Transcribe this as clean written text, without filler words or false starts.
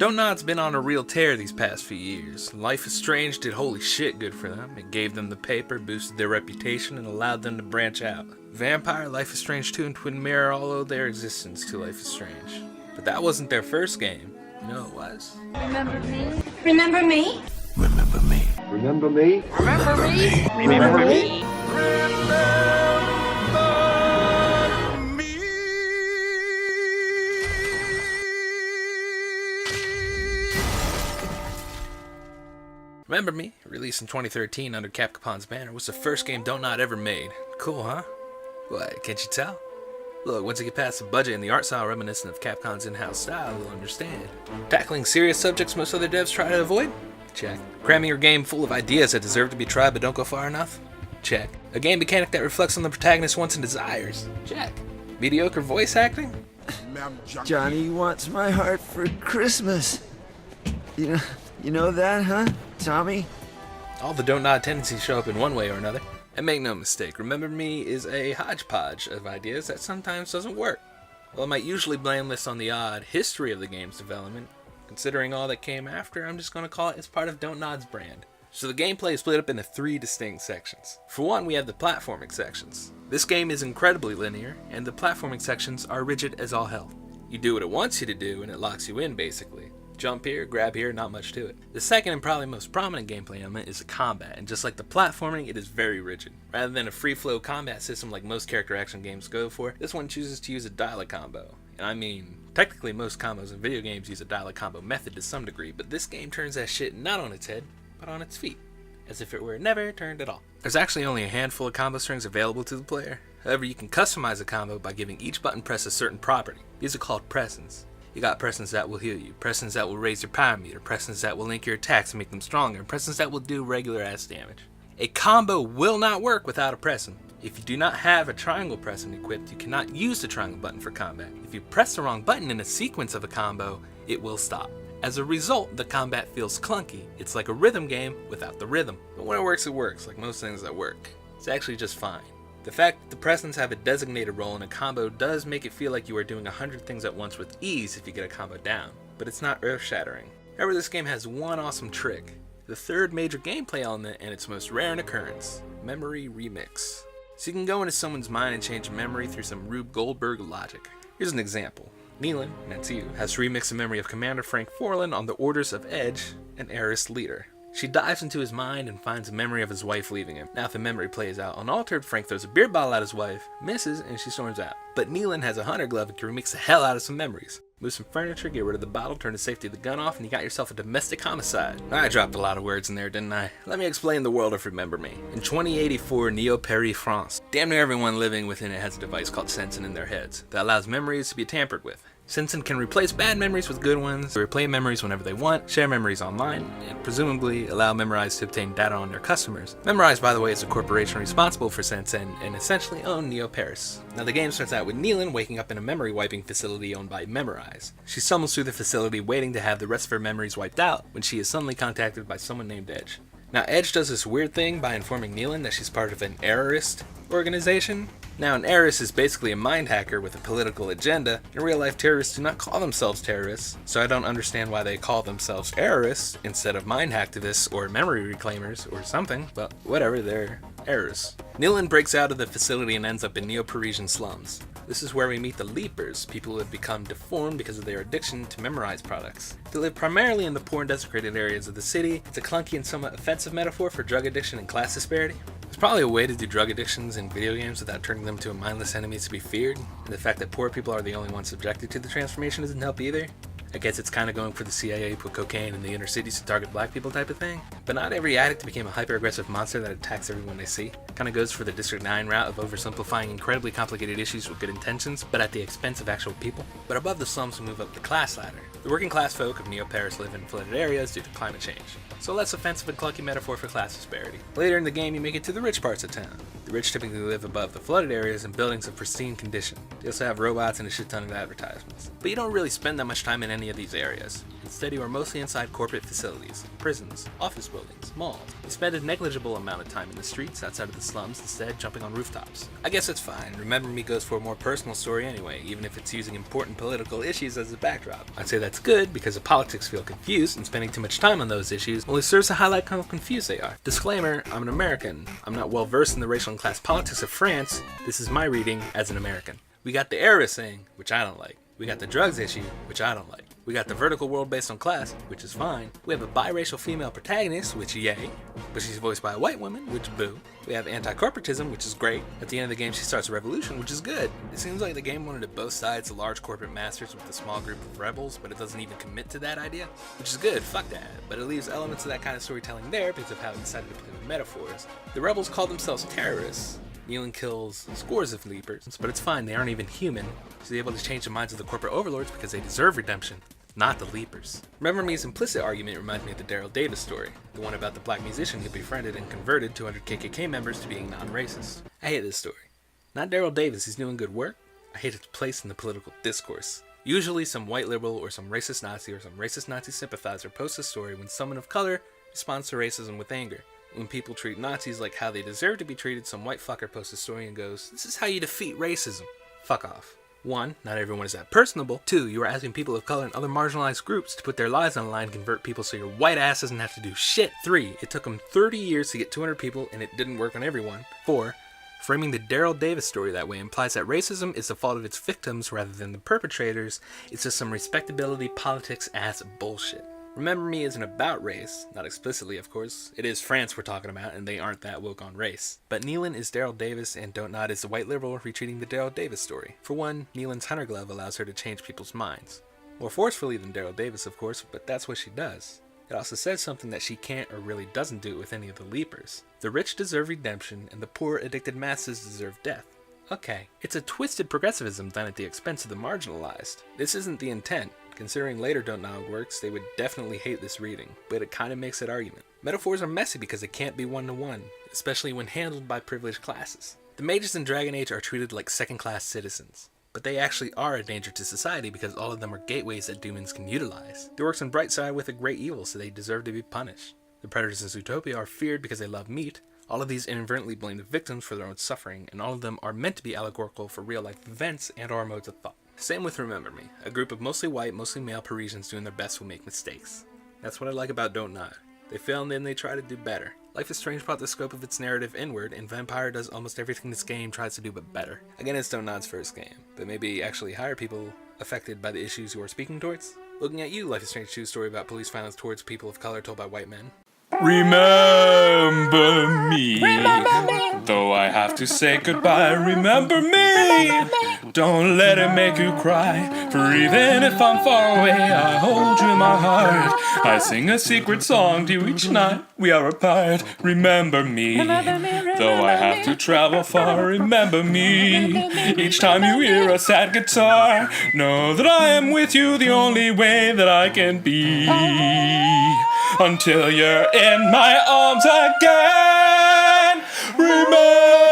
Dontnod's been on a real tear these past few years. Life is Strange did holy shit good for them. It gave them the paper, boosted their reputation, and allowed them to branch out. Vampire, Life is Strange 2, and Twin Mirror all owe their existence to Life is Strange. But that wasn't their first game. You know it was. Remember me? Remember me? Remember me. Remember me? Remember me? Remember me? Remember Me, released in 2013 under Capcom's banner, was the first game Dontnod ever made. Cool, huh? What, can't you tell? Look, once you get past the budget and the art style reminiscent of Capcom's in-house style, you'll understand. Tackling serious subjects most other devs try to avoid? Check. Cramming your game full of ideas that deserve to be tried but don't go far enough? Check. A game mechanic that reflects on the protagonist's wants and desires? Check. Mediocre voice acting? Johnny wants my heart for Christmas. You know that, huh, Tommy? All the Dontnod tendencies show up in one way or another. And make no mistake, Remember Me is a hodgepodge of ideas that sometimes doesn't work. While I might usually blame this on the odd history of the game's development, considering all that came after, I'm just going to call it as part of Dontnod's brand. So the gameplay is split up into 3 distinct sections. For one, we have the platforming sections. This game is incredibly linear, and the platforming sections are rigid as all hell. You do what it wants you to do, and it locks you in, basically. Jump here, grab here, not much to it. The second and probably most prominent gameplay element is the combat, and just like the platforming, it is very rigid. Rather than a free-flow combat system like most character action games go for, this one chooses to use a dial-a combo. And I mean, technically most combos in video games use a dial-a combo method to some degree, but this game turns that shit not on its head, but on its feet. As if it were never turned at all. There's actually only a handful of combo strings available to the player. However, you can customize a combo by giving each button press a certain property. These are called presents. You got presents that will heal you, presents that will raise your power meter, presents that will link your attacks and make them stronger, and presents that will do regular ass damage. A combo will not work without a present. If you do not have a triangle present equipped, you cannot use the triangle button for combat. If you press the wrong button in a sequence of a combo, it will stop. As a result, the combat feels clunky. It's like a rhythm game without the rhythm. But when it works, like most things that work. It's actually just fine. The fact that the presents have a designated role in a combo does make it feel like you are doing 100 things at once with ease if you get a combo down, but it's not earth-shattering. However, this game has one awesome trick, the third major gameplay element and its most rare occurrence, memory remix. So you can go into someone's mind and change a memory through some Rube Goldberg logic. Here's an example. Nealon, that's you, has to remix the memory of Commander Frank Forlin on the orders of Edge, an heiress leader. She dives into his mind and finds a memory of his wife leaving him. Now if the memory plays out unaltered, Frank throws a beer bottle at his wife, misses, and she storms out. But Nealon has a hunter glove and can remix the hell out of some memories. Move some furniture, get rid of the bottle, turn the safety of the gun off, and you got yourself a domestic homicide. I dropped a lot of words in there, didn't I? Let me explain the world of Remember Me. In 2084 Neo-Paris, France, damn near everyone living within it has a device called Sensen in their heads that allows memories to be tampered with. Sensen can replace bad memories with good ones, replay memories whenever they want, share memories online, and presumably allow Memorize to obtain data on their customers. Memorize, by the way, is a corporation responsible for Sensen and essentially own Neo-Paris. Now the game starts out with Nealon waking up in a memory wiping facility owned by Memorize. She stumbles through the facility waiting to have the rest of her memories wiped out when she is suddenly contacted by someone named Edge. Now Edge does this weird thing by informing Nealon that she's part of an errorist organization. Now an heiress is basically a mind hacker with a political agenda. In real life, terrorists do not call themselves terrorists, so I don't understand why they call themselves errorists instead of mind hacktivists or memory reclaimers or something, but whatever, they're errors. Nealon breaks out of the facility and ends up in Neo-Parisian slums. This is where we meet the Leapers, people who have become deformed because of their addiction to Memorize products. They live primarily in the poor and desecrated areas of the city. It's a clunky and somewhat offensive metaphor for drug addiction and class disparity. There's probably a way to do drug addictions in video games without turning them to a mindless enemy to be feared, and the fact that poor people are the only ones subjected to the transformation doesn't help either. I guess it's kind of going for the CIA put cocaine in the inner cities to target black people type of thing. But not every addict became a hyper-aggressive monster that attacks everyone they see. Kind of goes for the District 9 route of oversimplifying incredibly complicated issues with good intentions, but at the expense of actual people. But above the slums we move up the class ladder. The working class folk of Neo-Paris live in flooded areas due to climate change. So less offensive and clunky metaphor for class disparity. Later in the game you make it to the rich parts of town. The The rich typically live above the flooded areas in buildings of pristine condition. They also have robots and a shit ton of advertisements. But you don't really spend that much time in any of these areas. Instead, you are mostly inside corporate facilities, prisons, office buildings, malls. You spend a negligible amount of time in the streets outside of the slums, instead jumping on rooftops. I guess it's fine. Remember Me goes for a more personal story anyway, even if it's using important political issues as a backdrop. I'd say that's good because the politics feel confused, and spending too much time on those issues only serves to highlight how confused they are. Disclaimer, I'm an American. I'm not well versed in the racial and class politics of France. This is my reading as an American. We got the heiress thing, which I don't like. We got the drugs issue, which I don't like. We got the vertical world based on class, which is fine. We have a biracial female protagonist, which yay, but she's voiced by a white woman, which boo. We have anti-corporatism, which is great. At the end of the game, she starts a revolution, which is good. It seems like the game wanted to both sides the large corporate masters with a small group of rebels, but it doesn't even commit to that idea, which is good, fuck that. But it leaves elements of that kind of storytelling there because of how it decided to play with metaphors. The rebels call themselves terrorists. Nealon kills scores of Leapers, but it's fine, they aren't even human. She's able to change the minds of the corporate overlords because they deserve redemption, not the Leapers. Remember Me's implicit argument reminds me of the Daryl Davis story, the one about the black musician who befriended and converted 200 KKK members to being non-racist. I hate this story. Not Daryl Davis, he's doing good work. I hate its place in the political discourse. Usually some white liberal or some racist Nazi or some racist Nazi sympathizer posts a story when someone of color responds to racism with anger. When people treat Nazis like how they deserve to be treated, some white fucker posts a story and goes, "This is how you defeat racism." Fuck off. 1, not everyone is that personable. 2, you are asking people of color and other marginalized groups to put their lives on the line and convert people so your white ass doesn't have to do shit. 3, it took them 30 years to get 200 people and it didn't work on everyone. 4, framing the Daryl Davis story that way implies that racism is the fault of its victims rather than the perpetrators. It's just some respectability politics ass bullshit. Remember Me isn't about race, not explicitly of course. It is France we're talking about and they aren't that woke on race. But Nealon is Daryl Davis and Dontnod is the white liberal retreating the Daryl Davis story. For one, Nealon's hunter glove allows her to change people's minds. More forcefully than Daryl Davis of course, but that's what she does. It also says something that she can't or really doesn't do with any of the Leapers. The rich deserve redemption and the poor addicted masses deserve death. Okay, it's a twisted progressivism done at the expense of the marginalized. This isn't the intent. Considering later Dontnod works, they would definitely hate this reading, but it kinda makes that argument. Metaphors are messy because they can't be one-to-one, especially when handled by privileged classes. The mages in Dragon Age are treated like second-class citizens, but they actually are a danger to society because all of them are gateways that humans can utilize. There works on Brightside with a great evil, so they deserve to be punished. The predators in Zootopia are feared because they love meat. All of these inadvertently blame the victims for their own suffering, and all of them are meant to be allegorical for real-life events and or modes of thought. Same with Remember Me. A group of mostly white, mostly male Parisians doing their best will make mistakes. That's what I like about Dontnod. They fail and then they try to do better. Life is Strange brought the scope of its narrative inward, and Vampire does almost everything this game tries to do but better. Again, it's Dontnod's first game, but maybe actually hire people affected by the issues you are speaking towards. Looking at you, Life is Strange 2's story about police violence towards people of color told by white men. Remember me, though I have to say goodbye. Remember me, don't let it make you cry. For even if I'm far away, I hold you in my heart. I sing a secret song to you each night we are apart. Remember me, though I have to travel far. Remember me, each time you hear a sad guitar. Know that I am with you the only way that I can be. Until you're in my arms again. Remember